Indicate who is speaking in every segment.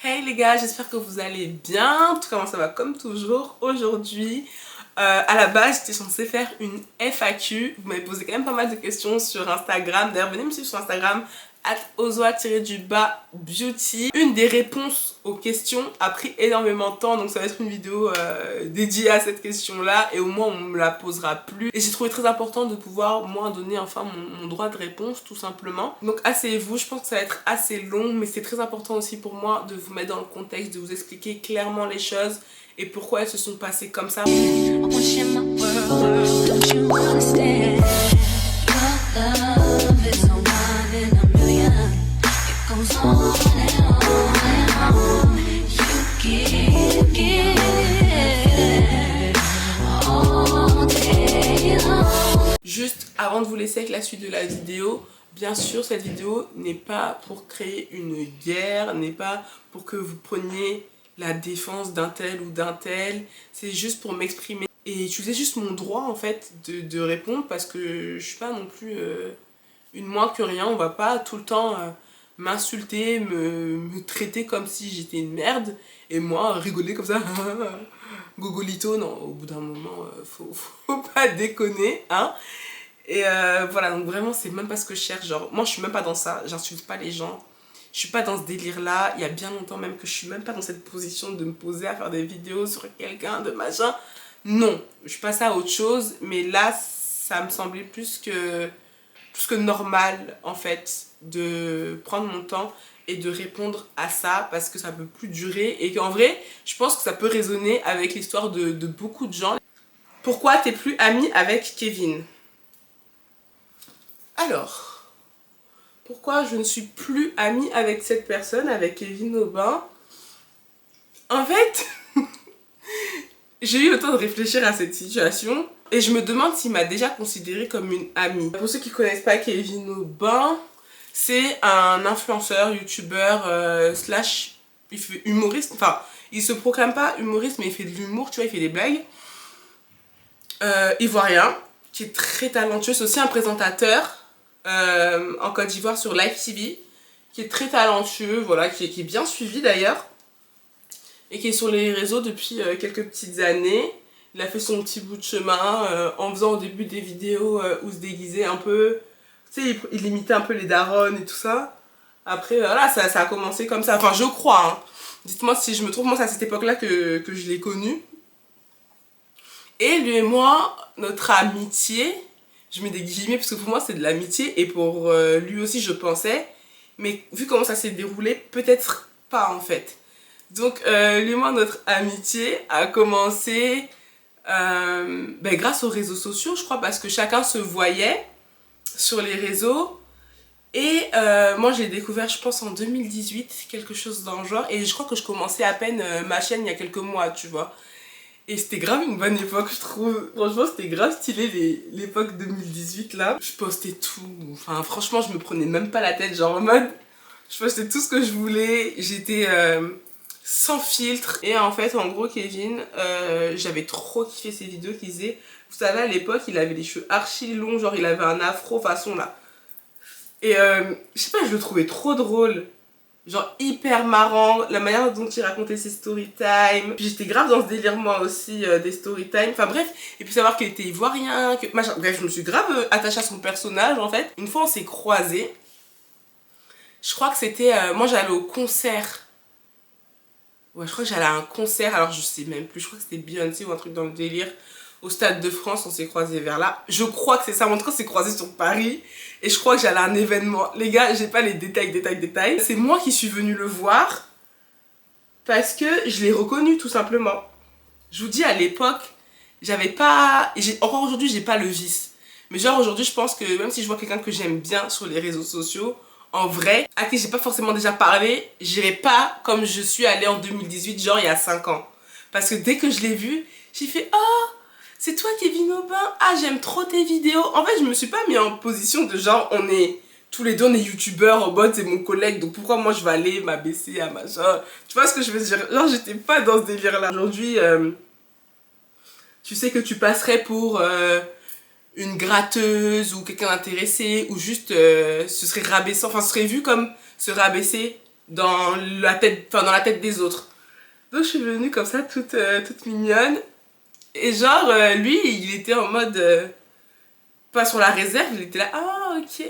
Speaker 1: Hey les gars, j'espère que vous allez bien. Tout comment ça va comme toujours. Aujourd'hui, à la base, j'étais censée faire une FAQ. Vous m'avez posé quand même pas mal de questions sur Instagram. D'ailleurs, venez me suivre sur Instagram @ozoa-beauty. Une des réponses aux questions a pris énormément de temps, donc ça va être une vidéo dédiée à cette question-là et au moins on me la posera plus. Et j'ai trouvé très important de pouvoir moi donner enfin mon droit de réponse tout simplement. Donc asseyez-vous, je pense que ça va être assez long, mais c'est très important aussi pour moi de vous mettre dans le contexte, de vous expliquer clairement les choses et pourquoi elles se sont passées comme ça. Juste avant de vous laisser avec la suite de la vidéo, bien sûr cette vidéo n'est pas pour créer une guerre, n'est pas pour que vous preniez la défense d'un tel ou d'un tel, c'est juste pour m'exprimer et utiliser juste mon droit en fait de répondre parce que je suis pas non plus une moins que rien, on va pas tout le temps m'insulter, me traiter comme si j'étais une merde et moi rigoler comme ça. Gogolito, non, au bout d'un moment, faut pas déconner, hein. Et voilà, donc vraiment, c'est même pas ce que je cherche. Genre, moi, je suis même pas dans ça, j'insulte pas les gens. Je suis pas dans ce délire-là. Il y a bien longtemps même que je suis même pas dans cette position de me poser à faire des vidéos sur quelqu'un, de machin. Non, je passe à autre chose, mais là, ça me semblait plus que normal, en fait, de prendre mon temps et de répondre à ça parce que ça peut plus durer et qu'en vrai je pense que ça peut résonner avec l'histoire de beaucoup de gens. Pourquoi t'es plus amie avec Kevin? Alors, pourquoi je ne suis plus amie avec cette personne, avec Kevin Aubin? En fait, j'ai eu le temps de réfléchir à cette situation et je me demande s'il m'a déjà considérée comme une amie. Pour ceux qui connaissent pas Kevin Aubin, c'est un influenceur, youtubeur, slash, il fait humoriste, enfin, il se proclame pas humoriste, mais il fait de l'humour, tu vois, il fait des blagues. Ivoirien, qui est très talentueux, c'est aussi un présentateur en Côte d'Ivoire sur Live TV, qui est très talentueux, voilà, qui est bien suivi d'ailleurs, et qui est sur les réseaux depuis quelques petites années. Il a fait son petit bout de chemin en faisant au début des vidéos où il se déguisait un peu. Tu sais, il imitait un peu les darons et tout ça. Après, voilà, ça a commencé comme ça. Enfin, je crois, hein. Dites-moi si je me trompe. Moi, c'est à cette époque-là que je l'ai connu. Et lui et moi, notre amitié, je mets des guillemets parce que pour moi, c'est de l'amitié. Et pour lui aussi, je pensais. Mais vu comment ça s'est déroulé, peut-être pas en fait. Donc, lui et moi, notre amitié a commencé grâce aux réseaux sociaux, je crois, parce que chacun se voyait sur les réseaux. Et moi j'ai découvert, je pense en 2018, quelque chose dans le genre. Et je crois que je commençais à peine ma chaîne il y a quelques mois, tu vois. Et c'était grave une bonne époque, je trouve. Franchement, c'était grave stylé l'époque 2018 là. Je postais tout. Enfin, franchement, je me prenais même pas la tête. Genre en mode, je postais tout ce que je voulais. J'étais sans filtre. Et en fait, en gros, Kevin, j'avais trop kiffé ses vidéos qu'il faisait. Vous savez, à l'époque, il avait les cheveux archi longs, genre il avait un afro façon là. Et je sais pas, je le trouvais trop drôle. Genre hyper marrant, la manière dont il racontait ses story time. Puis j'étais grave dans ce délire moi aussi des story time. Enfin bref, et puis savoir qu'il était ivoirien, que machin. Bref, je me suis grave attachée à son personnage en fait. Une fois on s'est croisés. Je crois que c'était... moi j'allais au concert. Ouais, je crois que j'allais à un concert, alors je sais même plus. Je crois que c'était Beyoncé ou un truc dans le délire. Au Stade de France, on s'est croisés vers là. Je crois que c'est ça. En tout cas, on s'est croisés sur Paris. Et je crois que j'allais à un événement. Les gars, j'ai pas les détails. C'est moi qui suis venue le voir. Parce que je l'ai reconnu, tout simplement. Je vous dis, à l'époque, j'avais pas... Encore aujourd'hui, j'ai pas le vice. Mais genre, aujourd'hui, je pense que même si je vois quelqu'un que j'aime bien sur les réseaux sociaux, en vrai, à qui j'ai pas forcément déjà parlé, j'irai pas comme je suis allée en 2018, genre il y a 5 ans. Parce que dès que je l'ai vu, j'ai fait « Oh, c'est toi Kevin Aubin, ah j'aime trop tes vidéos ». En fait, je me suis pas mis en position de genre on est tous les deux on est youtubeurs en mode c'est mon collègue donc pourquoi moi je vais aller m'abaisser à machin. Tu vois ce que je veux dire? Genre j'étais pas dans ce délire là. Aujourd'hui, tu sais que tu passerais pour une gratteuse ou quelqu'un d'intéressé ou juste ce serait rabaissant, enfin ce serait vu comme se rabaisser dans la tête des autres. Donc je suis venue comme ça, toute mignonne. Et genre, lui, il était en mode... pas sur la réserve, il était là, ah ok,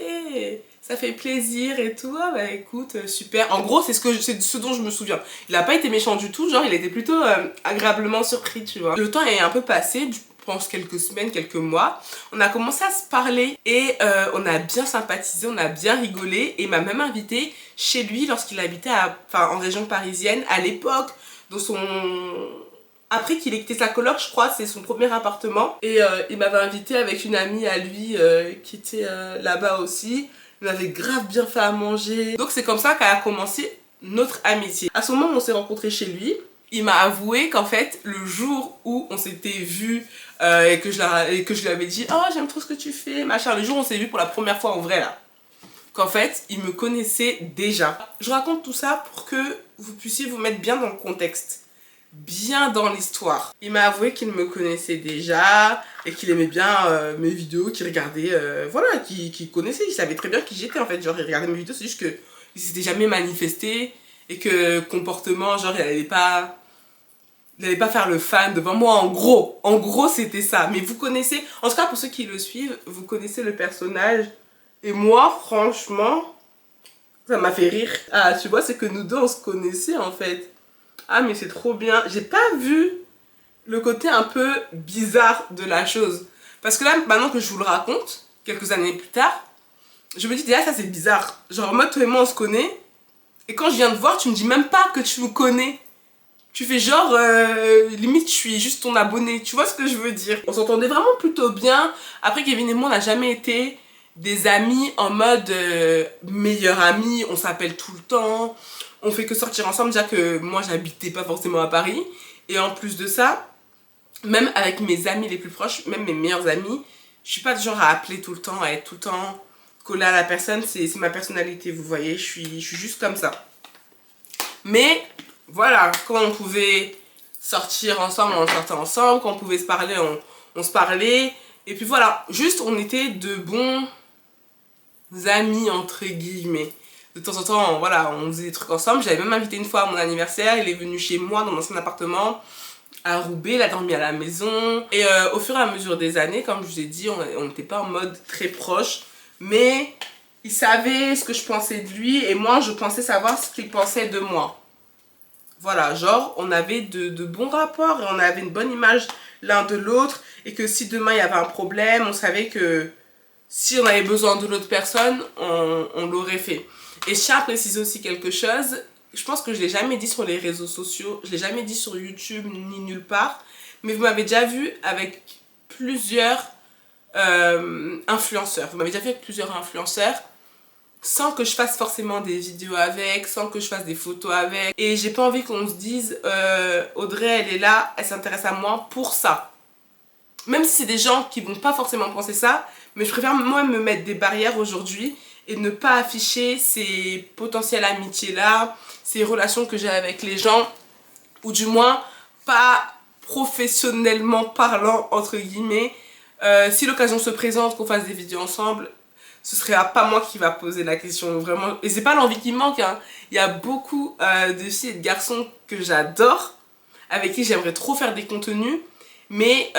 Speaker 1: ça fait plaisir et tout, ah bah écoute, super. En gros, c'est ce dont je me souviens. Il a pas été méchant du tout, genre il était plutôt agréablement surpris, tu vois. Le temps est un peu passé, je pense quelques semaines, quelques mois. On a commencé à se parler et on a bien sympathisé, on a bien rigolé. Et il m'a même invité chez lui lorsqu'il habitait en région parisienne à l'époque, dans son... Après qu'il ait quitté sa coloc, je crois, c'est son premier appartement. Et il m'avait invité avec une amie à lui qui était là-bas aussi. Il m'avait grave bien fait à manger. Donc c'est comme ça qu'a commencé notre amitié. À ce moment où on s'est rencontrés chez lui, il m'a avoué qu'en fait, le jour où on s'était vu et que je lui avais dit « Oh, j'aime trop ce que tu fais, machin », le jour où on s'est vu pour la première fois en vrai là, qu'en fait, il me connaissait déjà. Je raconte tout ça pour que vous puissiez vous mettre bien dans le contexte, bien dans l'histoire. Il m'a avoué qu'il me connaissait déjà et qu'il aimait bien mes vidéos, qu'il regardait, voilà, qu'il connaissait, il savait très bien qui j'étais en fait. Genre, il regardait mes vidéos, c'est juste qu'il s'était jamais manifesté et que comportement, genre, il allait pas faire le fan devant moi, en gros c'était ça. Mais vous connaissez, en tout cas pour ceux qui le suivent, vous connaissez le personnage. Et moi, franchement, ça m'a fait rire. Ah, tu vois, c'est que nous deux, on se connaissait en fait. Ah, mais c'est trop bien. J'ai pas vu le côté un peu bizarre de la chose. Parce que là, maintenant que je vous le raconte, quelques années plus tard, je me dis déjà, ça c'est bizarre. Genre, moi, toi et moi, on se connaît. Et quand je viens te voir, tu me dis même pas que tu me connais. Tu fais genre, limite, je suis juste ton abonné. Tu vois ce que je veux dire? On s'entendait vraiment plutôt bien. Après, Kevin et moi, on n'a jamais été des amis en mode meilleurs amis. On s'appelle tout le temps. On fait que sortir ensemble. Déjà que moi, j'habitais pas forcément à Paris. Et en plus de ça, même avec mes amis les plus proches, même mes meilleurs amis, je suis pas du genre à appeler tout le temps, à être tout le temps collée à la personne. C'est ma personnalité, vous voyez. Je suis juste comme ça. Mais... voilà, quand on pouvait sortir ensemble, on sortait ensemble. Quand on pouvait se parler, on se parlait. Et puis voilà, juste on était de bons amis, entre guillemets. De temps en temps, voilà, on faisait des trucs ensemble. J'avais même invité une fois à mon anniversaire. Il est venu chez moi dans mon ancien appartement à Roubaix. Il a dormi à la maison. Et au fur et à mesure des années, comme je vous ai dit, on n'était pas en mode très proche. Mais il savait ce que je pensais de lui. Et moi, je pensais savoir ce qu'il pensait de moi. Voilà, genre, on avait de bons rapports et on avait une bonne image l'un de l'autre. Et que si demain il y avait un problème, on savait que si on avait besoin de l'autre personne, on l'aurait fait. Et je tiens à préciser aussi quelque chose. Je pense que je ne l'ai jamais dit sur les réseaux sociaux. Je ne l'ai jamais dit sur YouTube ni nulle part. Mais vous m'avez déjà vu avec plusieurs influenceurs. Vous m'avez déjà vu avec plusieurs influenceurs. Sans que je fasse forcément des vidéos avec, sans que je fasse des photos avec. Et j'ai pas envie qu'on se dise Audrey elle est là, elle s'intéresse à moi pour ça. Même si c'est des gens qui vont pas forcément penser ça, mais je préfère moi me mettre des barrières aujourd'hui et ne pas afficher ces potentielles amitiés là, ces relations que j'ai avec les gens, ou du moins pas professionnellement parlant entre guillemets. Si l'occasion se présente qu'on fasse des vidéos ensemble, ce serait pas moi qui va poser la question, vraiment. Et c'est pas l'envie qui me manque, hein. Il y a beaucoup de filles et de garçons que j'adore, avec qui j'aimerais trop faire des contenus. Mais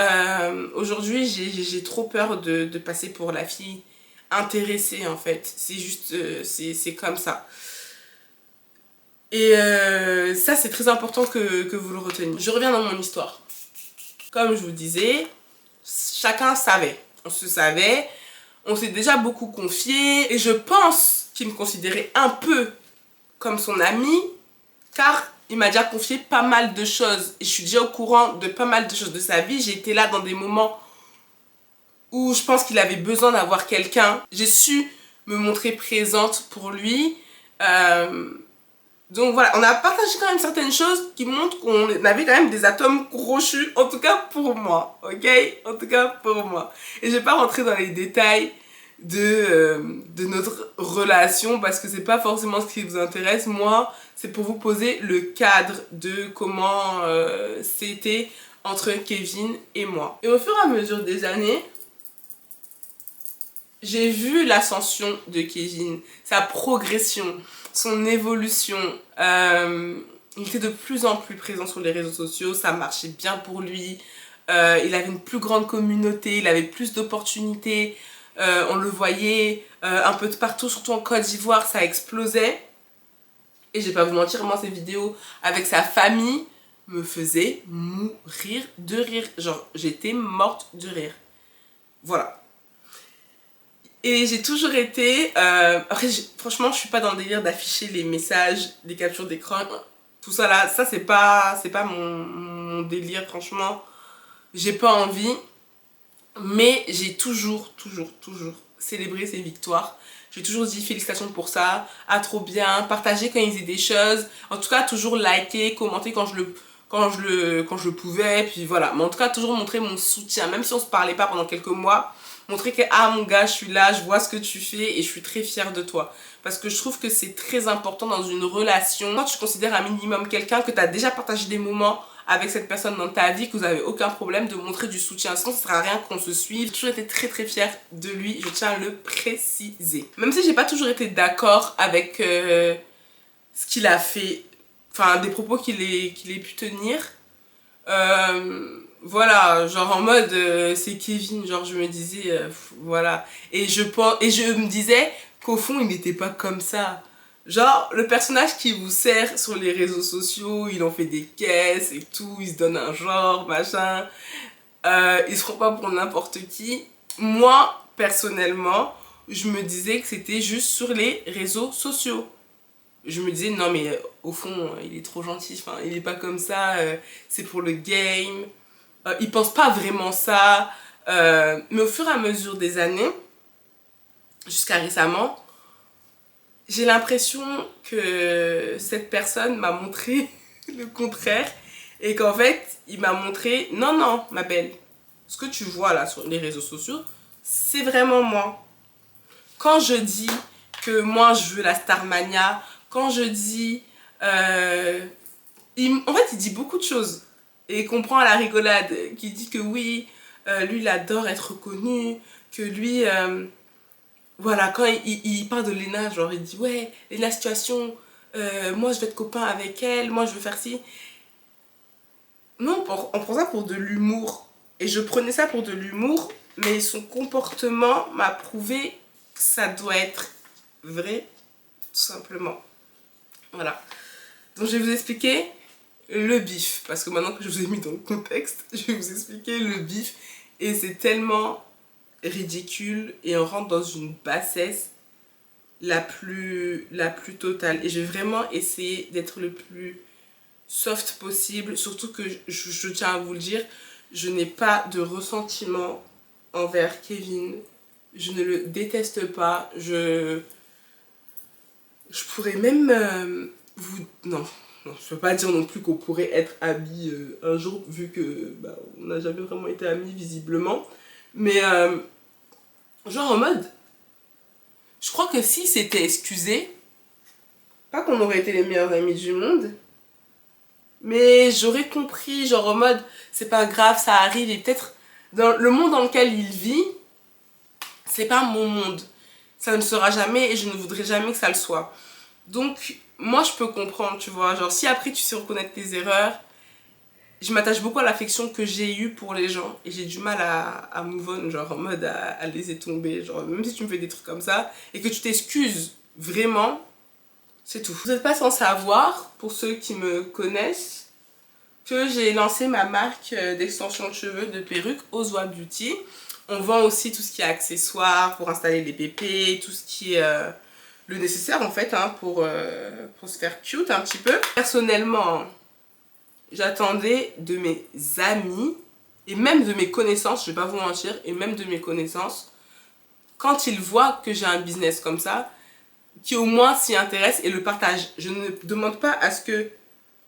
Speaker 1: aujourd'hui, j'ai trop peur de passer pour la fille intéressée, en fait. C'est juste, c'est comme ça. Et ça, c'est très important que vous le reteniez. Je reviens dans mon histoire. Comme je vous disais, chacun savait. On se savait. On s'est déjà beaucoup confié et je pense qu'il me considérait un peu comme son ami car il m'a déjà confié pas mal de choses et je suis déjà au courant de pas mal de choses de sa vie. J'ai été là dans des moments où je pense qu'il avait besoin d'avoir quelqu'un. J'ai su me montrer présente pour lui. Donc voilà, on a partagé quand même certaines choses qui montrent qu'on avait quand même des atomes crochus, en tout cas pour moi, ok? En tout cas pour moi. Et je vais pas rentrer dans les détails de notre relation parce que c'est pas forcément ce qui vous intéresse. Moi, c'est pour vous poser le cadre de comment c'était entre Kevin et moi. Et au fur et à mesure des années, j'ai vu l'ascension de Kevin, sa progression. son évolution. Il était de plus en plus présent sur les réseaux sociaux, ça marchait bien pour lui. Il avait une plus grande communauté, il avait plus d'opportunités. On le voyait un peu de partout, surtout en Côte d'Ivoire, ça explosait. Et je vais pas vous mentir, moi, ces vidéos avec sa famille me faisaient mourir de rire. Genre, j'étais morte de rire. Voilà. Et j'ai toujours été... après, franchement, je suis pas dans le délire d'afficher les messages, les captures d'écran, tout ça là. Ça, c'est pas mon délire, franchement. J'ai pas envie. Mais j'ai toujours célébré ses victoires. J'ai toujours dit félicitations pour ça, ah trop bien, partager quand il faisait des choses. En tout cas, toujours liker, commenter quand je le pouvais, puis voilà. Mais en tout cas, toujours montrer mon soutien, même si on se parlait pas pendant quelques mois. Montrer que, ah mon gars, je suis là, je vois ce que tu fais et je suis très fière de toi. Parce que je trouve que c'est très important dans une relation. Quand tu considères un minimum quelqu'un, que tu as déjà partagé des moments avec cette personne dans ta vie, que vous n'avez aucun problème de montrer du soutien. Sinon, ça ne sert à rien qu'on se suive. J'ai toujours été très fière de lui, je tiens à le préciser. Même si j'ai pas toujours été d'accord avec ce qu'il a fait, enfin des propos qu'il ait pu tenir. Voilà, genre en mode c'est Kevin, genre je me disais voilà, et je me disais qu'au fond il n'était pas comme ça. Genre le personnage qui vous sert sur les réseaux sociaux, il en fait des caisses et tout, il se donne un genre, machin, il se prend pas pour n'importe qui. Moi personnellement, je me disais que c'était juste sur les réseaux sociaux. Je me disais non mais au fond il est trop gentil, enfin il est pas comme ça, c'est pour le game. Il pense pas vraiment ça. Mais au fur et à mesure des années, jusqu'à récemment, j'ai l'impression que cette personne m'a montré le contraire. Et qu'en fait, il m'a montré, non, ma belle, ce que tu vois là sur les réseaux sociaux, c'est vraiment moi. Quand je dis que moi, je veux la Starmania, quand je dis... en fait, il dit beaucoup de choses. Et il comprend à la rigolade, qui dit que oui, lui, il adore être reconnu, que lui, voilà, quand il parle de Léna, genre, il dit, ouais, Léna, situation, moi, je vais être copain avec elle, moi, je veux faire ci. Non, on prend ça pour de l'humour. Et je prenais ça pour de l'humour, mais son comportement m'a prouvé que ça doit être vrai, tout simplement. Voilà. Donc, je vais vous expliquer le bif, parce que maintenant que je vous ai mis dans le contexte, je vais vous expliquer le bif, et c'est tellement ridicule et on rentre dans une bassesse la plus totale, et je vais vraiment essayer d'être le plus soft possible, surtout que je tiens à vous le dire, je n'ai pas de ressentiment envers Kevin, je ne le déteste pas, je pourrais même non, je peux pas dire non plus qu'on pourrait être amis un jour, vu que on n'a jamais vraiment été amis visiblement. Mais genre en mode, je crois que si c'était excusé, pas qu'on aurait été les meilleurs amis du monde, mais j'aurais compris, genre en mode, c'est pas grave, ça arrive, et peut-être dans le monde dans lequel il vit, c'est pas mon monde. Ça ne sera jamais et je ne voudrais jamais que ça le soit. Donc, moi, je peux comprendre, tu vois. Genre, si après tu sais reconnaître tes erreurs, je m'attache beaucoup à l'affection que j'ai eue pour les gens. Et j'ai du mal à move on, genre en mode à laisser tomber. Genre, même si tu me fais des trucs comme ça et que tu t'excuses vraiment, c'est tout. Vous n'êtes pas sans savoir, pour ceux qui me connaissent, que j'ai lancé ma marque d'extension de cheveux, de perruque, Ozwa Beauty. On vend aussi tout ce qui est accessoires pour installer les pépés, tout ce qui est le nécessaire en fait hein, pour se faire cute un petit peu. Personnellement, j'attendais de mes amis et même de mes connaissances, je vais pas vous mentir, et même de mes connaissances, quand ils voient que j'ai un business comme ça, qui au moins s'y intéressent et le partagent. Je ne demande pas à ce que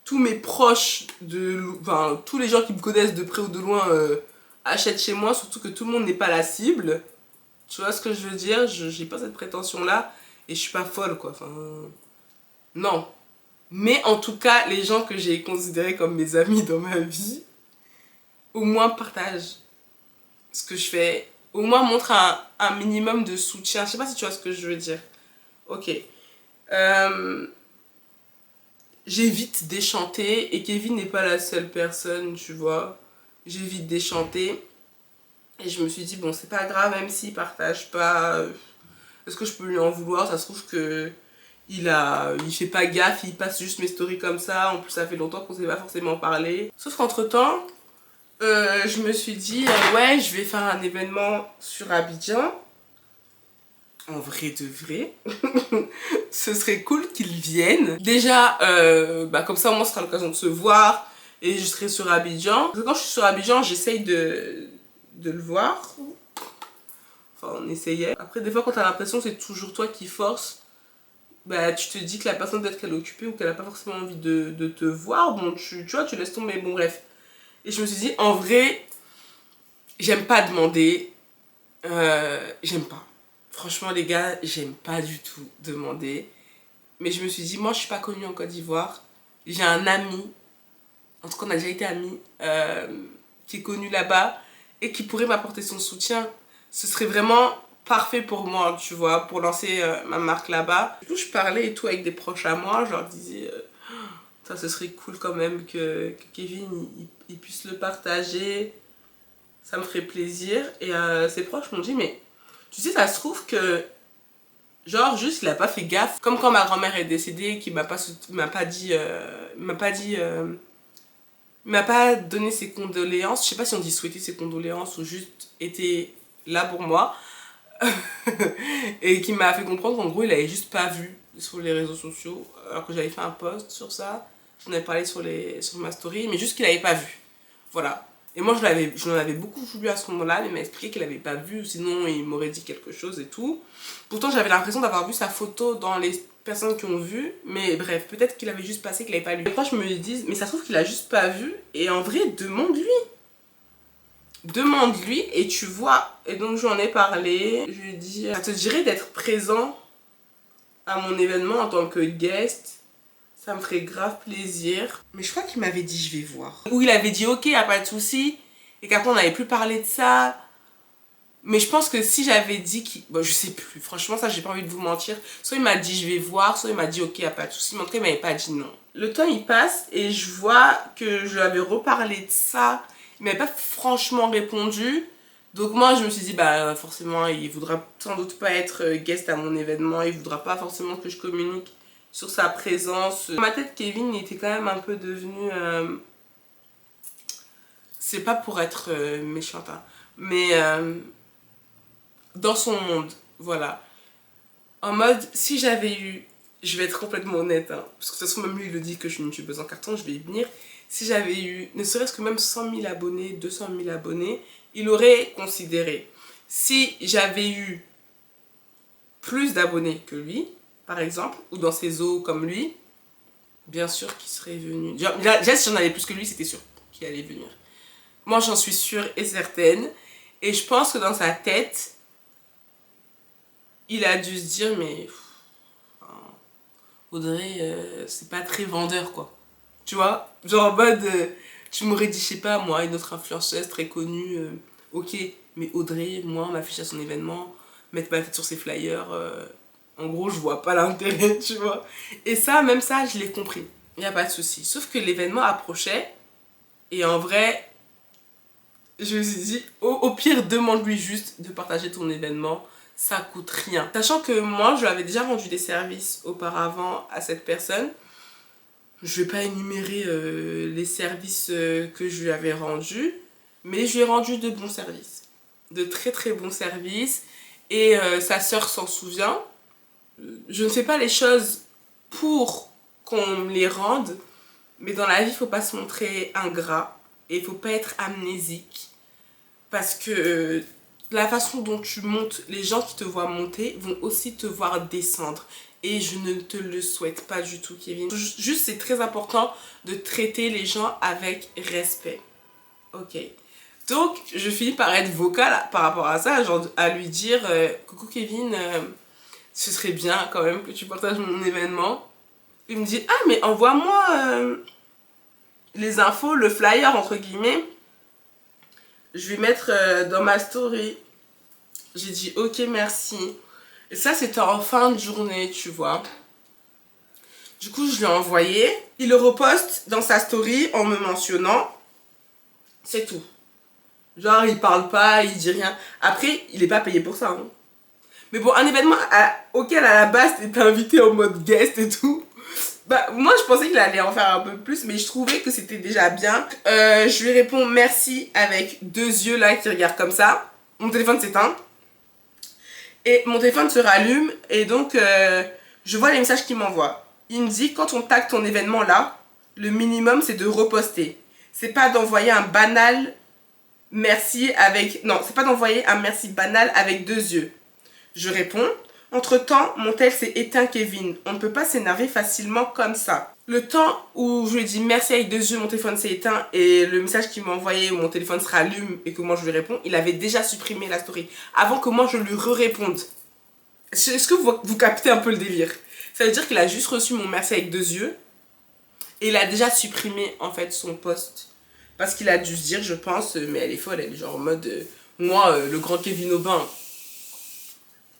Speaker 1: tous mes proches, enfin tous les gens qui me connaissent de près ou de loin achètent chez moi, surtout que tout le monde n'est pas la cible. Tu vois ce que je veux dire? J'ai pas cette prétention là et je suis pas folle quoi. Enfin, non. Mais en tout cas, les gens que j'ai considérés comme mes amis dans ma vie, au moins partagent ce que je fais. Au moins montre un minimum de soutien. Je sais pas si tu vois ce que je veux dire. Ok. J'évite d'échanter et Kevin n'est pas la seule personne, tu vois. J'évite d'échanter. Et je me suis dit, bon, c'est pas grave, même s'il partage pas, est-ce que je peux lui en vouloir? Ça se trouve que il fait pas gaffe, il passe juste mes stories comme ça. En plus, ça fait longtemps qu'on s'est pas forcément parlé. Sauf qu'entre-temps, je me suis dit, ouais, je vais faire un événement sur Abidjan. En vrai de vrai, ce serait cool qu'ils viennent. Déjà, comme ça, au moins, ce sera l'occasion de se voir. Et je serai sur Abidjan. Parce que quand je suis sur Abidjan, j'essaye de le voir. Enfin, on essayait. Après, des fois, quand t'as l'impression que c'est toujours toi qui force, bah, tu te dis que la personne peut-être qu'elle est occupée ou qu'elle a pas forcément envie de te voir. Bon, tu vois, tu laisses tomber. Bon, bref. Et je me suis dit, en vrai, j'aime pas demander. J'aime pas. Franchement, les gars, j'aime pas du tout demander. Mais je me suis dit, moi, je suis pas connue en Côte d'Ivoire. J'ai un ami, en tout cas, on a déjà été amis, qui est connu là-bas et qui pourrait m'apporter son soutien. Ce serait vraiment parfait pour moi, tu vois, pour lancer ma marque là-bas. Du coup, je parlais et tout avec des proches à moi. Je leur disais, ça, ce serait cool quand même que Kevin il puisse le partager. Ça me ferait plaisir. Et ses proches m'ont dit, mais tu sais, ça se trouve que genre juste il a pas fait gaffe. Comme quand ma grand-mère est décédée, qu'il m'a pas dit, il m'a pas donné ses condoléances. Je sais pas si on dit souhaiter ses condoléances ou juste été là pour moi. Et qui m'a fait comprendre qu'en gros il avait juste pas vu sur les réseaux sociaux. Alors que j'avais fait un post sur ça. J'en avais parlé sur ma story. Mais juste qu'il avait pas vu. Voilà. Et moi, je l'en avais beaucoup voulu à ce moment-là, mais il m'a expliqué qu'il n'avait pas vu, sinon il m'aurait dit quelque chose et tout. Pourtant, j'avais l'impression d'avoir vu sa photo dans les personnes qui ont vu, mais bref, peut-être qu'il avait juste passé, qu'il n'avait pas lu. Les proches me disent, mais ça se trouve qu'il a juste pas vu, et en vrai, demande-lui. Demande-lui, et tu vois. Et donc, je lui en ai parlé. Je lui ai dit, ça te dirait d'être présent à mon événement en tant que guest? Ça me ferait grave plaisir. Mais je crois qu'il m'avait dit je vais voir. Ou il avait dit ok, y a pas de souci. Et qu'après on n'avait plus parlé de ça. Mais je pense que si j'avais dit qu'il... Bon, je sais plus. Franchement, ça, j'ai pas envie de vous mentir. Soit il m'a dit je vais voir, soit il m'a dit ok, y a pas de souci. Mais en tout cas, il m'avait pas dit non. Le temps, il passe et je vois que je lui avais reparlé de ça. Il m'avait pas franchement répondu. Donc moi, je me suis dit, bah forcément, il voudra sans doute pas être guest à mon événement. Il voudra pas forcément que je communique sur sa présence. Dans ma tête, Kevin il était quand même un peu devenu... c'est pas pour être méchante, hein, mais dans son monde, voilà. En mode, si j'avais eu... Je vais être complètement honnête, hein, parce que de toute façon, même lui, il le dit que je suis une youtubeuse en carton, je vais y venir. Si j'avais eu, ne serait-ce que même 100 000 abonnés, 200 000 abonnés, il aurait considéré. Si j'avais eu plus d'abonnés que lui, par exemple, ou dans ses eaux comme lui, bien sûr qu'il serait venu. Déjà, si j'en avais plus que lui, c'était sûr qu'il allait venir. Moi, j'en suis sûre et certaine. Et je pense que dans sa tête, il a dû se dire, mais Audrey, c'est pas très vendeur, quoi. Tu vois? Genre en mode, tu m'aurais dit, je sais pas, moi, une autre influenceuse très connue, ok, mais Audrey, moi, m'affiche à son événement, mettre ma tête sur ses flyers, en gros, je vois pas l'intérêt, tu vois? Et ça, même ça, je l'ai compris. Il n'y a pas de souci. Sauf que l'événement approchait, et en vrai, je me suis dit, au pire, demande-lui juste de partager ton événement, ça coûte rien. Sachant que moi, je lui avais déjà rendu des services auparavant à cette personne. Je vais pas énumérer les services que je lui avais rendus, mais je lui ai rendu de bons services. De très très bons services. Et sa sœur s'en souvient. Je ne fais pas les choses pour qu'on me les rende, mais dans la vie, il faut pas se montrer ingrat et il faut pas être amnésique. Parce que la façon dont tu montes, les gens qui te voient monter vont aussi te voir descendre. Et je ne te le souhaite pas du tout, Kevin. Juste, c'est très important de traiter les gens avec respect. Ok. Donc, je finis par être vocale par rapport à ça, genre à lui dire coucou Kevin, ce serait bien quand même que tu partages mon événement. Il me dit ah, mais envoie-moi les infos, le flyer entre guillemets. Je vais mettre dans ma story. J'ai dit ok, merci. Et ça, c'était en fin de journée, tu vois. Du coup, je lui ai envoyé. Il le reposte dans sa story en me mentionnant. C'est tout. Genre, il parle pas, il dit rien. Après, il est pas payé pour ça. Hein. Mais bon, un événement auquel à la base t'étais invité en mode guest et tout. Bah, moi je pensais qu'il allait en faire un peu plus, mais je trouvais que c'était déjà bien. Je lui réponds merci avec 2 yeux là qui regardent comme ça. Mon téléphone s'éteint. Et mon téléphone se rallume et donc je vois les messages qu'il m'envoie. Il me dit quand on tag ton événement là, le minimum c'est de reposter. C'est pas d'envoyer un banal merci avec... Non, c'est pas d'envoyer un merci banal avec 2 yeux. Je réponds, entre-temps, mon tel s'est éteint Kevin. On ne peut pas s'énerver facilement comme ça. Le temps où je lui ai dit merci avec 2 yeux, mon téléphone s'est éteint et le message qu'il m'a envoyé où mon téléphone se rallume et que moi je lui réponds, il avait déjà supprimé la story avant que moi je lui réponde. Est-ce que vous captez un peu le délire? Ça veut dire qu'il a juste reçu mon merci avec 2 yeux et il a déjà supprimé en fait son post. Parce qu'il a dû se dire, je pense, mais elle est folle, elle est genre en mode, moi, le grand Kevin Aubin,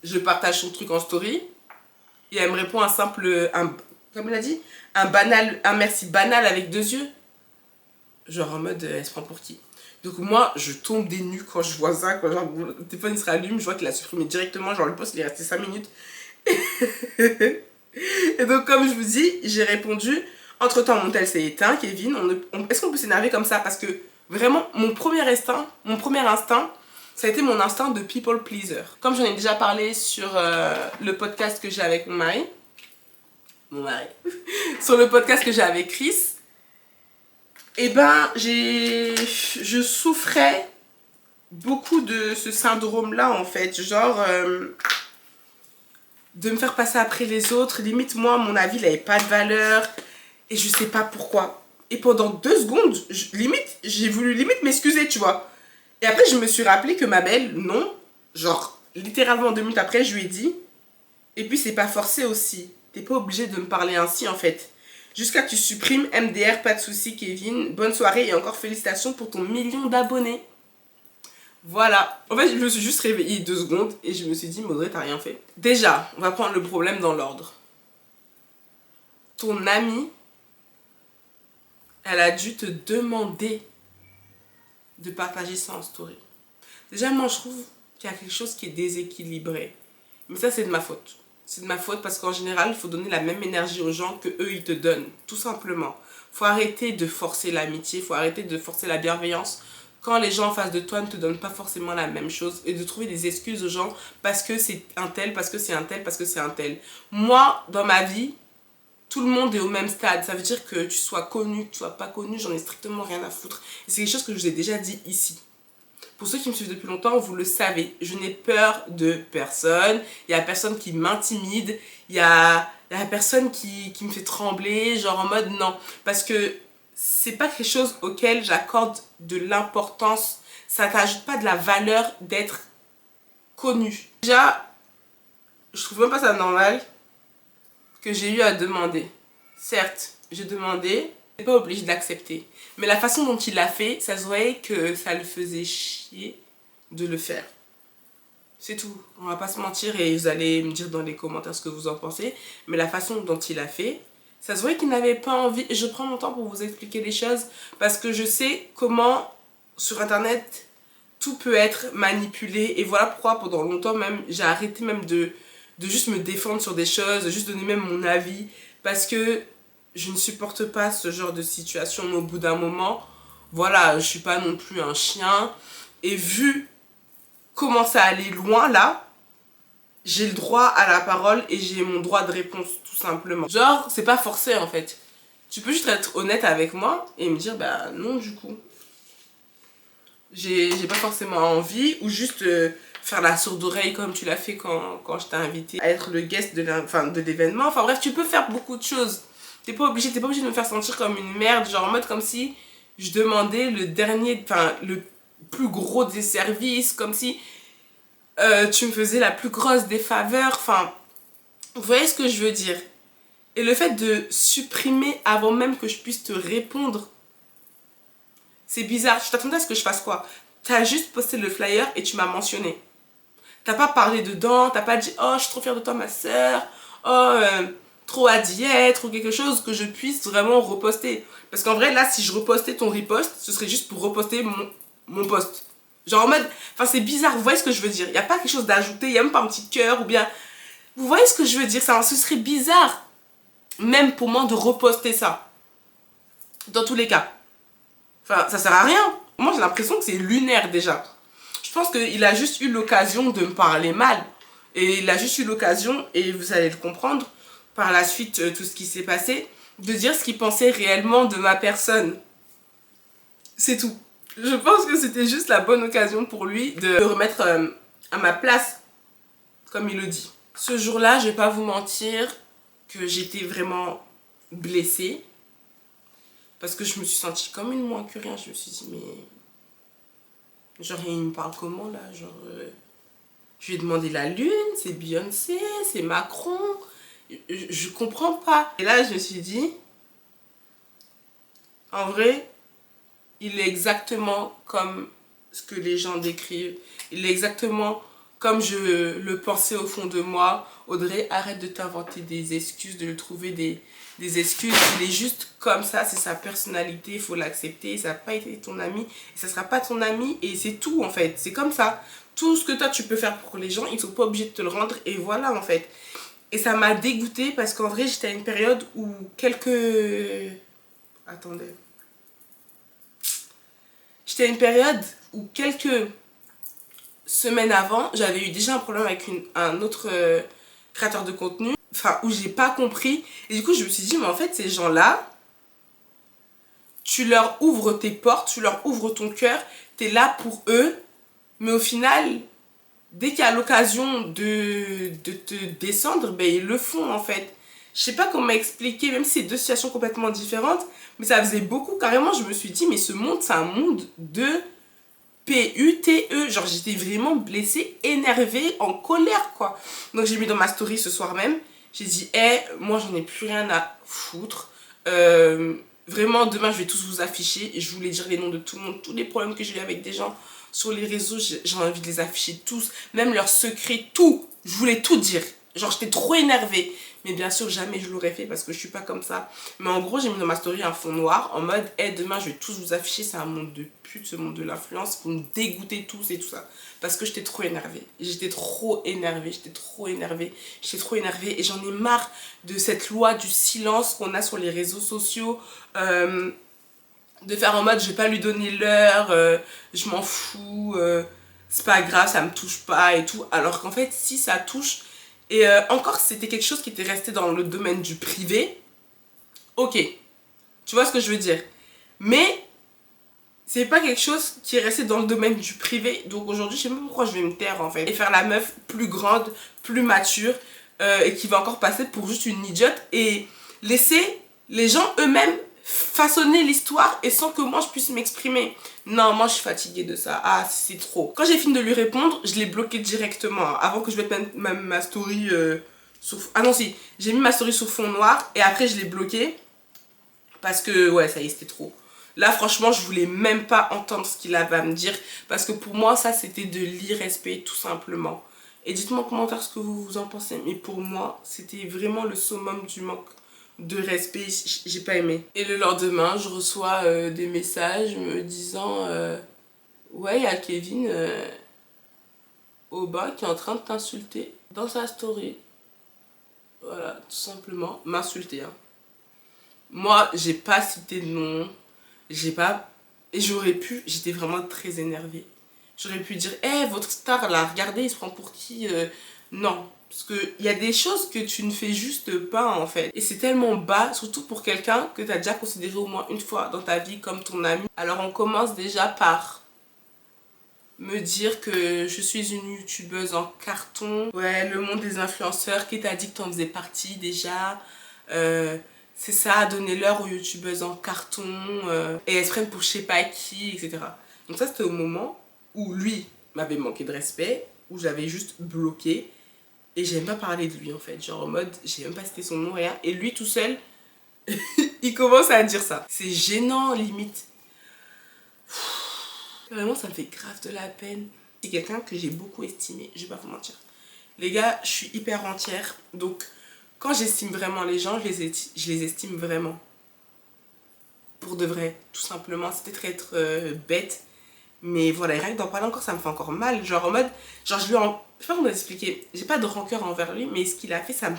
Speaker 1: je partage son truc en story et elle me répond un simple, comme il a dit, un merci banal avec 2 yeux. Genre en mode, elle se prend pour qui? Donc moi, je tombe des nues quand je vois ça, quand genre, mon téléphone il se rallume, je vois qu'il a supprimé directement, genre le post il est resté 5 minutes. Et donc comme je vous dis, j'ai répondu, entre temps mon tel s'est éteint, Kevin, est-ce qu'on peut s'énerver comme ça? Parce que vraiment, mon premier instinct, ça a été mon instinct de people pleaser. Comme j'en ai déjà parlé sur le podcast que j'ai avec mon mari, sur le podcast que j'ai avec Chris, et ben je souffrais beaucoup de ce syndrome-là en fait, genre de me faire passer après les autres, limite moi mon avis il n'avait pas de valeur et je sais pas pourquoi. Et pendant 2 secondes, j'ai voulu limite m'excuser, tu vois. Et après, je me suis rappelé que ma belle, non. Genre, littéralement 2 minutes après, je lui ai dit. Et puis, c'est pas forcé aussi. T'es pas obligé de me parler ainsi, en fait. Jusqu'à que tu supprimes MDR, pas de soucis, Kevin. Bonne soirée et encore félicitations pour ton 1 million d'abonnés. Voilà. En fait, je me suis juste réveillée 2 secondes et je me suis dit, Maudrey, t'as rien fait. Déjà, on va prendre le problème dans l'ordre. Ton amie, elle a dû te demander de partager ça en story. Déjà, moi, je trouve qu'il y a quelque chose qui est déséquilibré. Mais ça, c'est de ma faute. C'est de ma faute parce qu'en général, il faut donner la même énergie aux gens que eux ils te donnent. Tout simplement. Faut arrêter de forcer l'amitié, faut arrêter de forcer la bienveillance quand les gens en face de toi ne te donnent pas forcément la même chose et de trouver des excuses aux gens parce que c'est un tel, parce que c'est un tel, parce que c'est un tel. Moi, dans ma vie, tout le monde est au même stade. Ça veut dire que tu sois connu, que tu sois pas connu, j'en ai strictement rien à foutre. Et c'est quelque chose que je vous ai déjà dit ici. Pour ceux qui me suivent depuis longtemps, vous le savez, je n'ai peur de personne. Il n'y a personne qui m'intimide. Il y a personne qui me fait trembler, genre en mode non. Parce que c'est pas quelque chose auquel j'accorde de l'importance. Ça t'ajoute pas de la valeur d'être connu. Déjà, je trouve même pas ça normal que j'ai eu à demander. Certes, j'ai demandé, je n'ai pas obligé d'accepter. Mais la façon dont il l'a fait, ça se voyait que ça le faisait chier de le faire. C'est tout. On va pas se mentir et vous allez me dire dans les commentaires ce que vous en pensez. Mais la façon dont il a fait, ça se voyait qu'il n'avait pas envie. Et je prends mon temps pour vous expliquer les choses parce que je sais comment sur internet tout peut être manipulé. Et voilà pourquoi pendant longtemps même j'ai arrêté même de juste me défendre sur des choses, de juste donner même mon avis. Parce que je ne supporte pas ce genre de situation, mais au bout d'un moment, voilà, je suis pas non plus un chien. Et vu comment ça allait loin là, j'ai le droit à la parole et j'ai mon droit de réponse tout simplement. Genre, c'est pas forcé en fait. Tu peux juste être honnête avec moi et me dire, bah non du coup. J'ai pas forcément envie ou juste faire la sourde oreille comme tu l'as fait quand je t'ai invité à être le guest de l'événement. Enfin bref, tu peux faire beaucoup de choses. T'es pas obligé de me faire sentir comme une merde, genre en mode comme si je demandais le plus gros des services, comme si tu me faisais la plus grosse des faveurs, enfin, vous voyez ce que je veux dire. Et le fait de supprimer avant même que je puisse te répondre, c'est bizarre. Je t'attendais à ce que je fasse quoi? T'as juste posté le flyer et tu m'as mentionné. T'as pas parlé dedans, t'as pas dit « Oh, je suis trop fière de toi, ma soeur. Oh, trop à diète ou quelque chose que je puisse vraiment reposter. Parce qu'en vrai, là, si je repostais ton repost, ce serait juste pour reposter mon post. Genre en mode, enfin c'est bizarre, vous voyez ce que je veux dire. Il n'y a pas quelque chose d'ajouté, il n'y a même pas un petit cœur ou bien... Vous voyez ce que je veux dire, ça, ce serait bizarre, même pour moi, de reposter ça. Dans tous les cas. Enfin, ça sert à rien. Moi, j'ai l'impression que c'est lunaire déjà. Je pense qu'il a juste eu l'occasion de me parler mal. Et il a juste eu l'occasion, et vous allez le comprendre, par la suite, tout ce qui s'est passé, de dire ce qu'il pensait réellement de ma personne. C'est tout. Je pense que c'était juste la bonne occasion pour lui de me remettre à ma place, comme il le dit. Ce jour-là, je vais pas vous mentir que j'étais vraiment blessée. Parce que je me suis sentie comme une moins que rien. Je me suis dit, mais... Genre, il me parle comment, là? Genre... Je lui ai demandé la lune, c'est Beyoncé, c'est Macron. Je comprends pas. Et là, je me suis dit... En vrai, il est exactement comme ce que les gens décrivent. Il est exactement comme je le pensais au fond de moi. Audrey, arrête de t'inventer des excuses, de lui trouver des excuses. Il est juste comme ça, c'est sa personnalité, il faut l'accepter. Ça n'a pas été ton ami, et ça ne sera pas ton ami, et c'est tout en fait. C'est comme ça. Tout ce que toi tu peux faire pour les gens, ils ne sont pas obligés de te le rendre, et voilà en fait. Et ça m'a dégoûtée parce qu'en vrai, j'étais à une période où Attendez. J'étais à une période où quelques semaines avant, j'avais eu déjà un problème avec un autre créateur de contenu, enfin où j'ai pas compris, et du coup je me suis dit mais en fait ces gens-là, tu leur ouvres tes portes, tu leur ouvres ton cœur, t'es là pour eux, mais au final, dès qu'il y a l'occasion de te descendre, ben ils le font en fait. Je sais pas comment expliquer, même si c'est deux situations complètement différentes, mais ça faisait beaucoup, carrément je me suis dit mais ce monde c'est un monde de PUTE, genre j'étais vraiment blessée, énervée, en colère quoi. Donc j'ai mis dans ma story ce soir même, j'ai dit hey, moi j'en ai plus rien à foutre, vraiment demain je vais tous vous afficher et je voulais dire les noms de tout le monde, tous les problèmes que j'ai eu avec des gens sur les réseaux, j'ai envie de les afficher tous, même leurs secrets, tout, je voulais tout dire. Genre j'étais trop énervée. Mais bien sûr jamais je l'aurais fait parce que je suis pas comme ça. Mais en gros j'ai mis dans ma story un fond noir en mode hey, demain je vais tous vous afficher, c'est un monde de pute, ce monde de l'influence, vous me dégoûtez tous et tout ça. Parce que j'étais trop énervée. J'étais trop énervée, j'étais trop énervée, j'étais trop énervée. Et j'en ai marre de cette loi du silence qu'on a sur les réseaux sociaux. De faire en mode je vais pas lui donner l'heure, je m'en fous, c'est pas grave, ça me touche pas et tout. Alors qu'en fait si ça touche, et encore c'était quelque chose qui était resté dans le domaine du privé, ok, tu vois ce que je veux dire. Mais c'est pas quelque chose qui est resté dans le domaine du privé, donc aujourd'hui je sais même pourquoi je vais me taire en fait. Et faire la meuf plus grande, plus mature, et qui va encore passer pour juste une idiote, et laisser les gens eux-mêmes façonner l'histoire et sans que moi je puisse m'exprimer. Non, moi je suis fatiguée de ça. Ah, c'est trop. Quand j'ai fini de lui répondre, je l'ai bloqué directement. Avant que je mette ma story sur... Ah non, si. J'ai mis ma story sur fond noir et après je l'ai bloqué. Parce que, ouais, ça y est, c'était trop. Là, franchement, je voulais même pas entendre ce qu'il avait à me dire. Parce que pour moi, ça, c'était de l'irrespect, tout simplement. Et dites-moi en commentaire ce que vous en pensez. Mais pour moi, c'était vraiment le summum du manque de respect. J'ai pas aimé. Et le lendemain, je reçois des messages me disant ouais, il y a Kevin au bas qui est en train de t'insulter dans sa story. Voilà, tout simplement. M'insulter, hein. Moi, j'ai pas cité de nom. J'ai pas... Et j'aurais pu... J'étais vraiment très énervée. J'aurais pu dire, hé, votre star, là, regardez, il se prend pour qui Non. Parce qu'il y a des choses que tu ne fais juste pas, en fait. Et c'est tellement bas, surtout pour quelqu'un que tu as déjà considéré au moins une fois dans ta vie comme ton ami. Alors, on commence déjà par me dire que je suis une youtubeuse en carton. Ouais, le monde des influenceurs, qui t'a dit que t'en faisais partie déjà. C'est ça, donner l'heure aux youtubeuses en carton. Et elles se prennent pour je sais pas qui, etc. Donc ça, c'était au moment où lui m'avait manqué de respect, où j'avais juste bloqué. Et j'ai même pas parlé de lui en fait. Genre en mode, j'ai même pas cité son nom, rien. Et lui tout seul, il commence à dire ça. C'est gênant, limite. Vraiment, ça me fait grave de la peine. C'est quelqu'un que j'ai beaucoup estimé, je vais pas vous mentir. Les gars, je suis hyper entière, donc Quand j'estime vraiment les gens, je les estime vraiment. Pour de vrai, tout simplement. C'est peut-être être bête. Mais voilà, et rien que d'en parler encore, ça me fait encore mal. Genre en mode, genre je lui en... Je sais pas comment expliquer. J'ai pas de rancœur envers lui, mais ce qu'il a fait, ça m'a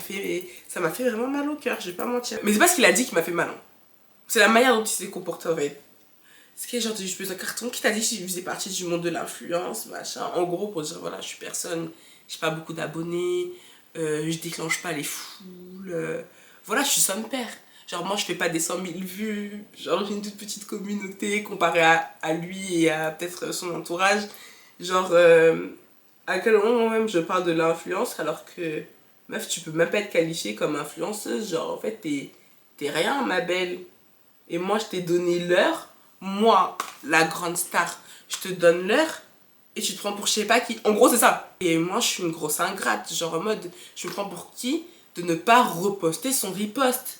Speaker 1: fait vraiment mal au cœur, je vais pas mentir. Mais c'est pas ce qu'il a dit qui m'a fait mal. Hein. C'est la manière dont il s'est comporté en fait. Ce qui est genre, je pose un carton qui t'a dit que je faisais partie du monde de l'influence, machin. En gros, pour dire voilà, je suis personne, j'ai pas beaucoup d'abonnés, je déclenche pas les foules. Voilà, je suis son père. Genre, moi, je fais pas des 100 000 vues. Genre, j'ai une toute petite communauté comparée à lui et à peut-être son entourage. Genre, à quel moment même je parle de l'influence alors que, meuf, tu peux même pas être qualifiée comme influenceuse. Genre, en fait, t'es rien, ma belle. Et moi, je t'ai donné l'heure. Moi, la grande star, je te donne l'heure et tu te prends pour je sais pas qui. En gros, c'est ça. Et moi, je suis une grosse ingrate. Genre, en mode, je me prends pour qui de ne pas reposter son repost.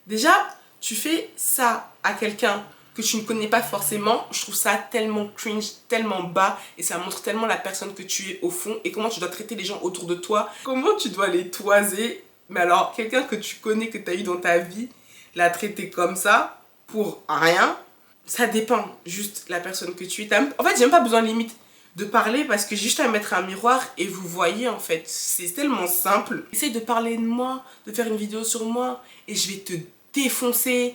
Speaker 1: Déjà, tu fais ça à quelqu'un que tu ne connais pas forcément, je trouve ça tellement cringe, tellement bas, et ça montre tellement la personne que tu es au fond, et comment tu dois traiter les gens autour de toi, comment tu dois les toiser. Mais alors, quelqu'un que tu connais, que tu as eu dans ta vie, la traiter comme ça, pour rien, ça dépend juste la personne que tu es. En fait, j'ai même pas besoin limite de parler parce que j'ai juste à mettre un miroir et vous voyez en fait, c'est tellement simple. Essaye de parler de moi, de faire une vidéo sur moi et je vais te défoncer,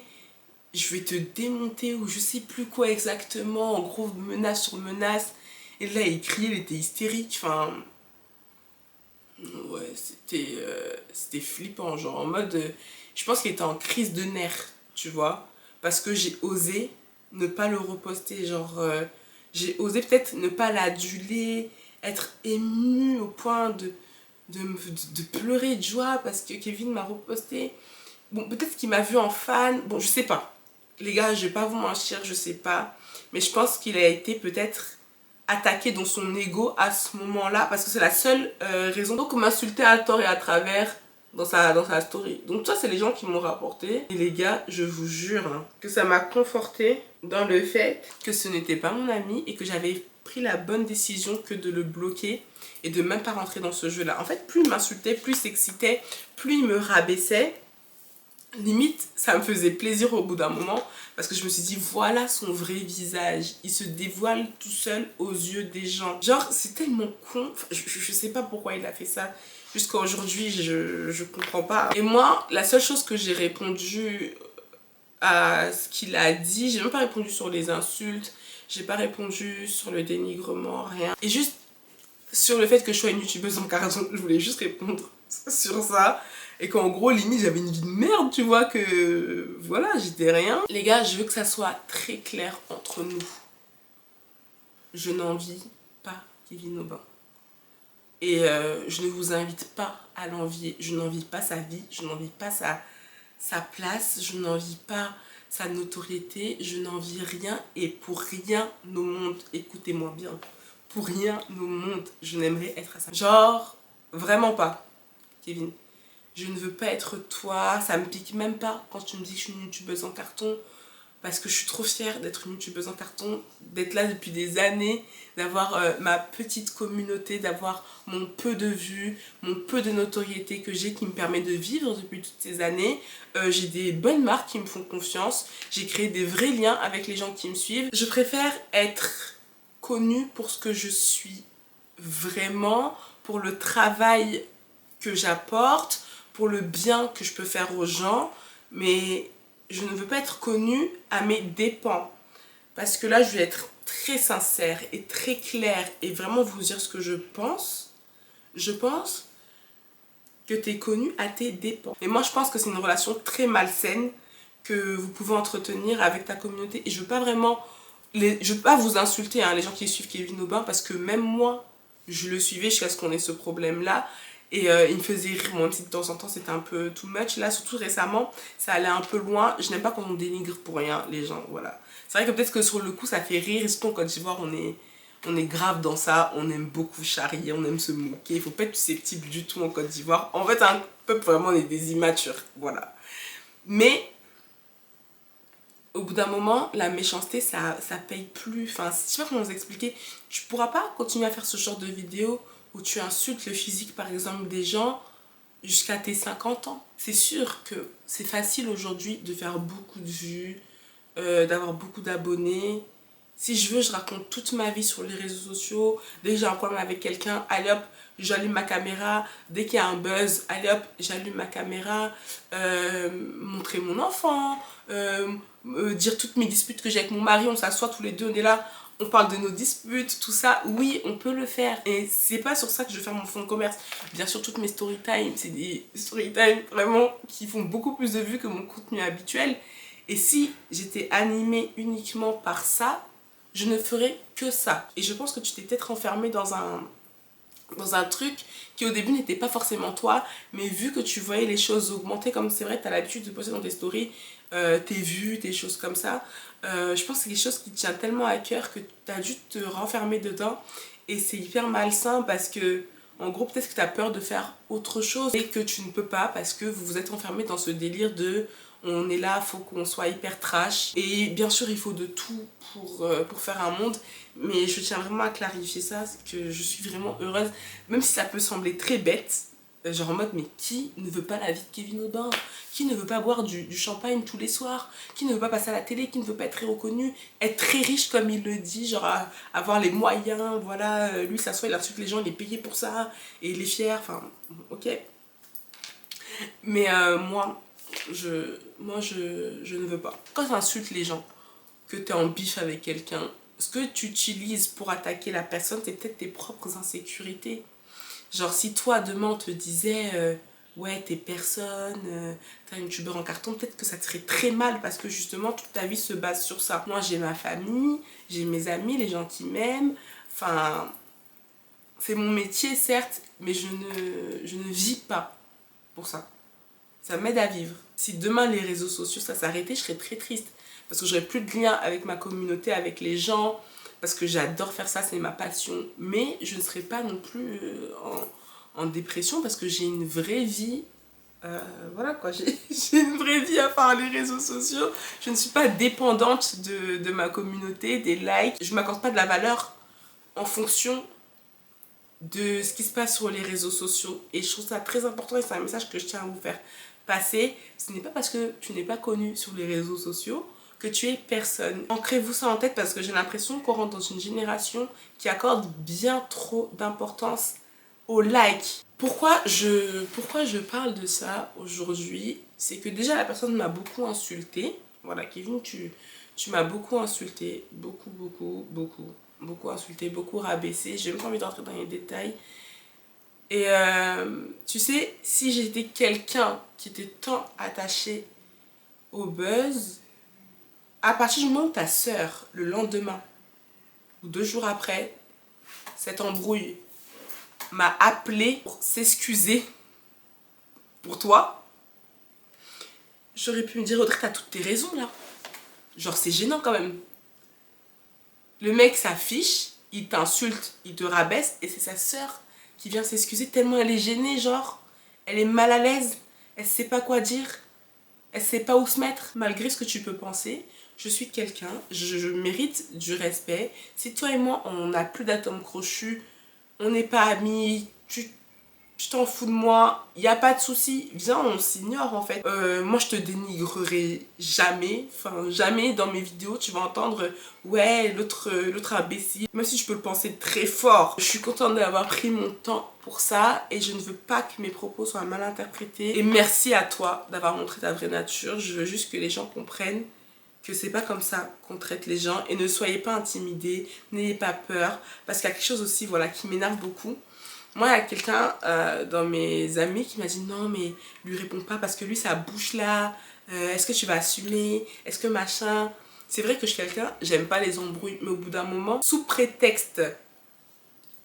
Speaker 1: je vais te démonter ou je sais plus quoi exactement, en gros menace sur menace. Et là il criait, il était hystérique, enfin ouais c'était flippant, genre en mode, je pense qu'il était en crise de nerfs, tu vois, parce que j'ai osé ne pas le reposter, genre j'ai osé peut-être ne pas l'aduler, être émue au point de pleurer de joie parce que Kevin m'a reposté. Bon, peut-être qu'il m'a vu en fan, bon, je sais pas. Les gars, je vais pas vous mentir, je sais pas. Mais je pense qu'il a été peut-être attaqué dans son ego à ce moment-là, parce que c'est la seule raison. Donc, m'insulter à tort et à travers dans sa story. Donc, ça, c'est les gens qui m'ont rapporté. Et les gars, je vous jure hein, que ça m'a conforté dans le fait que ce n'était pas mon ami et que j'avais pris la bonne décision que de le bloquer et de même pas rentrer dans ce jeu-là. En fait, plus il m'insultait, plus il s'excitait, plus il me rabaissait. Limite, ça me faisait plaisir au bout d'un moment parce que je me suis dit, voilà son vrai visage. Il se dévoile tout seul aux yeux des gens. Genre, c'est tellement con. Enfin, je sais pas pourquoi il a fait ça. Jusqu'à aujourd'hui, je comprends pas. Et moi, la seule chose que j'ai répondu à ce qu'il a dit, j'ai même pas répondu sur les insultes, j'ai pas répondu sur le dénigrement, rien. Et juste sur le fait que je sois une youtubeuse en carton, je voulais juste répondre sur ça. Et qu'en gros, limite, j'avais une vie de merde, tu vois, que voilà, j'étais rien. Les gars, je veux que ça soit très clair entre nous. Je n'envie pas Kevin Aubin. Et je ne vous invite pas à l'envier. Je n'envie pas sa vie, je n'envie pas sa place, je n'envie pas sa notoriété, je n'envie rien. Et pour rien au monde, écoutez-moi bien, pour rien au monde, je n'aimerais être à ça. Genre, vraiment pas, Kevin. Je ne veux pas être toi, ça me pique même pas quand tu me dis que je suis une youtubeuse en carton, parce que je suis trop fière d'être une youtubeuse en carton, d'être là depuis des années, d'avoir ma petite communauté, d'avoir mon peu de vues, mon peu de notoriété que j'ai qui me permet de vivre depuis toutes ces années. J'ai des bonnes marques qui me font confiance, j'ai créé des vrais liens avec les gens qui me suivent. Je préfère être connue pour ce que je suis vraiment, pour le travail que j'apporte, pour le bien que je peux faire aux gens, mais je ne veux pas être connue à mes dépens. Parce que là, je vais être très sincère et très claire et vraiment vous dire ce que je pense. Je pense que tu es connu à tes dépens. Et moi, je pense que c'est une relation très malsaine que vous pouvez entretenir avec ta communauté. Et je veux pas vraiment... Je veux pas vous insulter, hein, les gens qui suivent Kevin Aubin, parce que même moi, je le suivais jusqu'à ce qu'on ait ce problème-là. Et il me faisait rire, moi, même si de temps en temps c'était un peu too much. Là, surtout récemment, ça allait un peu loin. Je n'aime pas quand on dénigre pour rien les gens, voilà. C'est vrai que peut-être que sur le coup, ça fait rire. Et surtout en Côte d'Ivoire, on est grave dans ça. On aime beaucoup charrier, on aime se moquer. Il faut pas être susceptible du tout en Côte d'Ivoire. En fait, un peuple, vraiment, on est des immatures, voilà. Mais au bout d'un moment, la méchanceté, ça paye plus. Enfin, je sais pas comment vous expliquer. Tu pourras pas continuer à faire ce genre de vidéo où tu insultes le physique par exemple des gens jusqu'à tes 50 ans. C'est sûr que c'est facile aujourd'hui de faire beaucoup de vues, d'avoir beaucoup d'abonnés. Si je veux, je raconte toute ma vie sur les réseaux sociaux. Dès que j'ai un problème avec quelqu'un, allez hop, j'allume ma caméra. Dès qu'il y a un buzz, allez hop, j'allume ma caméra. Montrer mon enfant, dire toutes mes disputes que j'ai avec mon mari. On s'assoit tous les deux, on est là, on parle de nos disputes, tout ça. Oui, on peut le faire. Et c'est pas sur ça que je vais faire mon fonds de commerce. Bien sûr, toutes mes story time, c'est des story time vraiment qui font beaucoup plus de vues que mon contenu habituel. Et si j'étais animée uniquement par ça, je ne ferais que ça. Et je pense que tu t'es peut-être enfermée dans un truc qui au début n'était pas forcément toi, mais vu que tu voyais les choses augmenter, comme c'est vrai que tu as l'habitude de poster dans tes stories tes vues, tes choses comme ça, je pense que c'est quelque chose qui te tient tellement à cœur que tu as dû te renfermer dedans. Et c'est hyper malsain parce que, en gros, peut-être que tu as peur de faire autre chose et que tu ne peux pas parce que vous vous êtes enfermé dans ce délire de on est là, il faut qu'on soit hyper trash. Et bien sûr, il faut de tout pour faire un monde. Mais je tiens vraiment à clarifier ça, que je suis vraiment heureuse. Même si ça peut sembler très bête, genre en mode, mais qui ne veut pas la vie de Kevin Aubin? Qui ne veut pas boire du champagne tous les soirs? Qui ne veut pas passer à la télé? Qui ne veut pas être très reconnu? Être très riche comme il le dit, genre avoir les moyens, voilà. Lui, ça soit, il insulte les gens, il est payé pour ça. Et il est fier, enfin, ok. Mais moi, je ne veux pas. Quand tu insultes les gens, que tu es en bif avec quelqu'un, ce que tu utilises pour attaquer la personne, c'est peut-être tes propres insécurités. Genre, si toi, demain, on te disait ouais, t'es personne, t'es un youtubeur en carton, peut-être que ça te ferait très mal parce que justement, toute ta vie se base sur ça. Moi, j'ai ma famille, j'ai mes amis, les gens qui m'aiment. Enfin, c'est mon métier, certes, mais je ne vis pas pour ça. Ça m'aide à vivre. Si demain les réseaux sociaux ça s'arrêtait, je serais très triste. Parce que j'aurais plus de lien avec ma communauté, avec les gens. Parce que j'adore faire ça, c'est ma passion. Mais je ne serais pas non plus en dépression parce que j'ai une vraie vie. Voilà quoi, j'ai une vraie vie à part les réseaux sociaux. Je ne suis pas dépendante de ma communauté, des likes. Je ne m'accorde pas de la valeur en fonction de ce qui se passe sur les réseaux sociaux. Et je trouve ça très important et c'est un message que je tiens à vous faire passer. Ce n'est pas parce que tu n'es pas connu sur les réseaux sociaux que tu es personne. Ancrez-vous ça en tête parce que j'ai l'impression qu'on rentre dans une génération qui accorde bien trop d'importance au like. Pourquoi je parle de ça aujourd'hui? C'est que déjà la personne m'a beaucoup insulté. Voilà, Kevin, tu m'as beaucoup insulté. Beaucoup insulté, beaucoup rabaissé. J'ai même pas envie d'entrer dans les détails. Et tu sais, si j'étais quelqu'un qui était tant attaché au buzz, à partir du moment où ta soeur, le lendemain ou 2 jours après, cette embrouille m'a appelé pour s'excuser pour toi, j'aurais pu me dire, Audrey, t'as toutes tes raisons là. Genre, c'est gênant quand même. Le mec s'affiche, il t'insulte, il te rabaisse et c'est sa soeur qui vient s'excuser tellement elle est gênée, genre, elle est mal à l'aise, elle sait pas quoi dire, elle sait pas où se mettre. Malgré ce que tu peux penser, je suis quelqu'un, je mérite du respect. Si toi et moi, on n'a plus d'atomes crochus, on n'est pas amis, je t'en fous de moi, il n'y a pas de souci, viens, on s'ignore en fait. Moi je te dénigrerai jamais, enfin jamais dans mes vidéos tu vas entendre ouais l'autre imbécile, même si je peux le penser très fort. Je suis contente d'avoir pris mon temps pour ça et je ne veux pas que mes propos soient mal interprétés. Et merci à toi d'avoir montré ta vraie nature, je veux juste que les gens comprennent que c'est pas comme ça qu'on traite les gens et ne soyez pas intimidés, n'ayez pas peur, parce qu'il y a quelque chose aussi voilà, qui m'énerve beaucoup. Moi, il y a quelqu'un dans mes amis qui m'a dit non, mais lui réponds pas parce que lui, ça bouche là. Est-ce que tu vas assumer? Est-ce que machin? C'est vrai que je suis quelqu'un, j'aime pas les embrouilles, mais au bout d'un moment, sous prétexte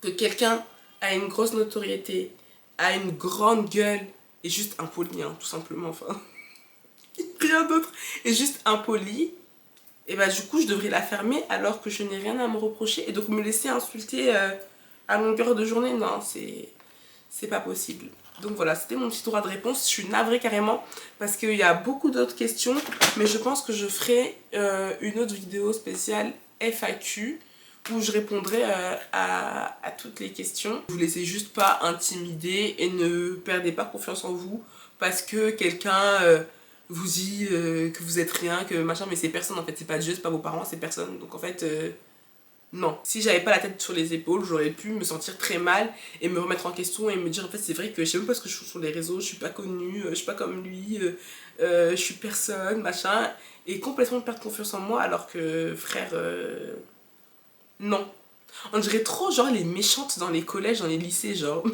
Speaker 1: que quelqu'un a une grosse notoriété, a une grande gueule, et juste impoli, hein, tout simplement, enfin, rien d'autre, et juste impoli, et bah du coup, je devrais la fermer alors que je n'ai rien à me reprocher et donc me laisser insulter. À longueur de journée, non, c'est pas possible. Donc voilà, c'était mon petit droit de réponse. Je suis navrée carrément parce qu'il y a beaucoup d'autres questions, mais je pense que je ferai une autre vidéo spéciale FAQ où je répondrai à toutes les questions. Vous laissez juste pas intimider et ne perdez pas confiance en vous parce que quelqu'un vous dit que vous êtes rien, que machin, mais c'est personne en fait, c'est pas Dieu, c'est pas vos parents, c'est personne. Donc en fait, non. Si j'avais pas la tête sur les épaules, j'aurais pu me sentir très mal et me remettre en question et me dire en fait c'est vrai que je sais même pas ce que je fais sur les réseaux, je suis pas connue, je suis pas comme lui, je suis personne, machin, et complètement perdre confiance en moi alors que frère, non. On dirait trop genre les méchantes dans les collèges, dans les lycées, genre.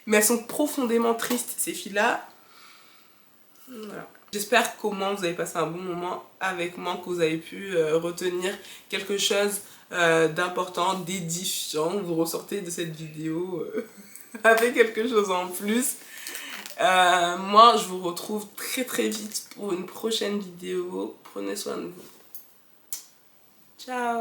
Speaker 1: Mais elles sont profondément tristes, ces filles-là. Voilà. J'espère qu'au moins vous avez passé un bon moment avec moi, que vous avez pu retenir quelque chose d'important, d'édifiant. Vous ressortez de cette vidéo avec quelque chose en plus. Moi, je vous retrouve très très vite pour une prochaine vidéo. Prenez soin de vous. Ciao!